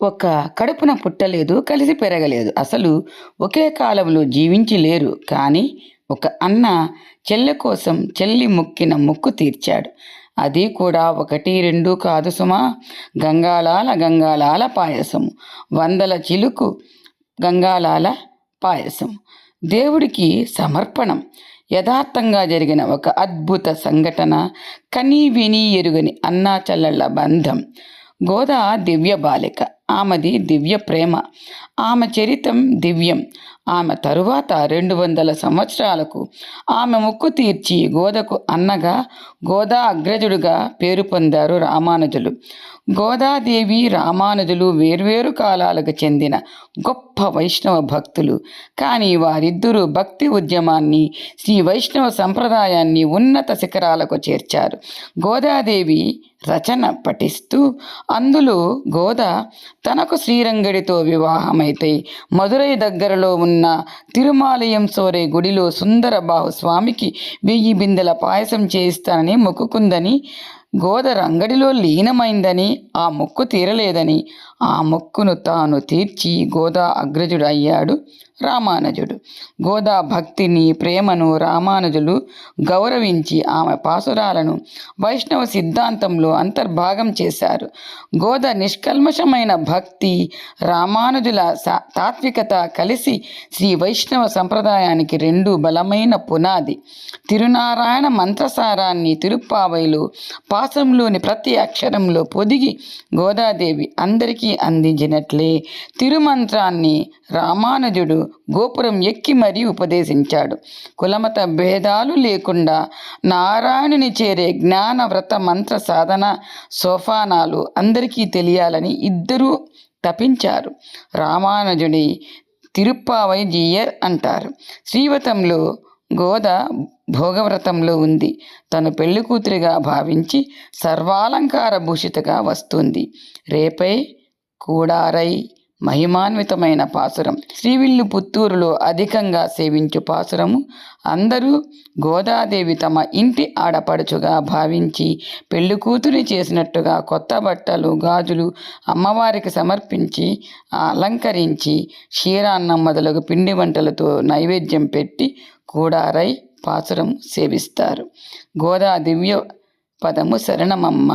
ఒక కడుపున పుట్టలేదు, కలిసి పెరగలేదు. అసలు ఒకే కాలంలో జీవించి లేరు. కానీ ఒక అన్న చెల్లె కోసం చెల్లి మొక్కిన మొక్కు తీర్చాడు. అది కూడా 1, 2 కాదు సుమా! గంగాళాల గంగాళాల పాయసము. వందల చిలుకు గంగాళాల పాయసం. దేవుడికి సమర్పణం. యథార్థంగా జరిగిన ఒక అద్భుత సంఘటన. కనీ విని ఎరుగని అన్నా చెల్లెళ్ళ బంధం. గోదా దివ్య బాలిక. ఆమెది దివ్య ప్రేమ. ఆమె చరితం దివ్యం. ఆమె తరువాత 200 సంవత్సరాలకు ఆమె మొక్కు తీర్చి గోదకు అన్నగా, గోదా అగ్రజుడుగా పేరు పొందారు రామానుజులు. గోదాదేవి, రామానుజులు వేర్వేరు కాలాలకు చెందిన గొప్ప వైష్ణవ భక్తులు. కానీ వారిద్దరూ భక్తి ఉద్యమాన్ని, శ్రీ వైష్ణవ సంప్రదాయాన్ని ఉన్నత శిఖరాలకు చేర్చారు. గోదాదేవి రచన పఠిస్తూ అందులో గోద తనకు శ్రీరంగడితో వివాహమైతే మదురై దగ్గరలో ఉన్న తిరుమాలయం సోరే గుడిలో సుందరబాహు స్వామికి 1000 బిందెల పాయసం చేయిస్తానని మొక్కుకుందని, గోద రంగడిలో లీనమైందని, ఆ మొక్కు తీరలేదని, ఆ మొక్కును తాను తీర్చి గోదా అగ్రజుడు అయ్యాడు రామానుజుడు. గోదా భక్తిని, ప్రేమను రామానుజులు గౌరవించి ఆమె పాసురాలను వైష్ణవ సిద్ధాంతంలో అంతర్భాగం చేశారు. గోద నిష్కల్మషమైన భక్తి, రామానుజుల తాత్వికత కలిసి శ్రీ వైష్ణవ సంప్రదాయానికి 2 బలమైన పునాది. తిరునారాయణ మంత్రసారాన్ని తిరుప్పావైలో పాసంలోని ప్రతి అక్షరంలో పొదిగి గోదాదేవి అందరికీ అందించినట్లే తిరుమంత్రాన్ని రామానుజుడు గోపురం ఎక్కి మరీ ఉపదేశించాడు. కులమత భేదాలు లేకుండా నారాయణుని చేరే జ్ఞాన వ్రత మంత్ర సాధన సోపానాలు అందరికీ తెలియాలని ఇద్దరూ తపించారు. రామానుజుడి తిరుప్పావై జీయర్ అంటారు. శ్రీవతంలో గోద భోగవ్రతంలో ఉంది. తను పెళ్లి కూతురిగా భావించి సర్వాలంకార భూషితగా వస్తుంది. రేపై కూడారై మహిమాన్వితమైన పాసురం. శ్రీవిల్లు పుత్తూరులో అధికంగా సేవించు పాసురము. అందరూ గోదాదేవి తమ ఇంటి ఆడపడుచుగా భావించి పెళ్లి కూతురి చేసినట్టుగా కొత్త బట్టలు, గాజులు అమ్మవారికి సమర్పించి అలంకరించి క్షీరాన్నం మొదలగు పిండి వంటలతో నైవేద్యం పెట్టి కూడారై పాసురం సేవిస్తారు. గోదా దివ్య పదము శరణమమ్మ.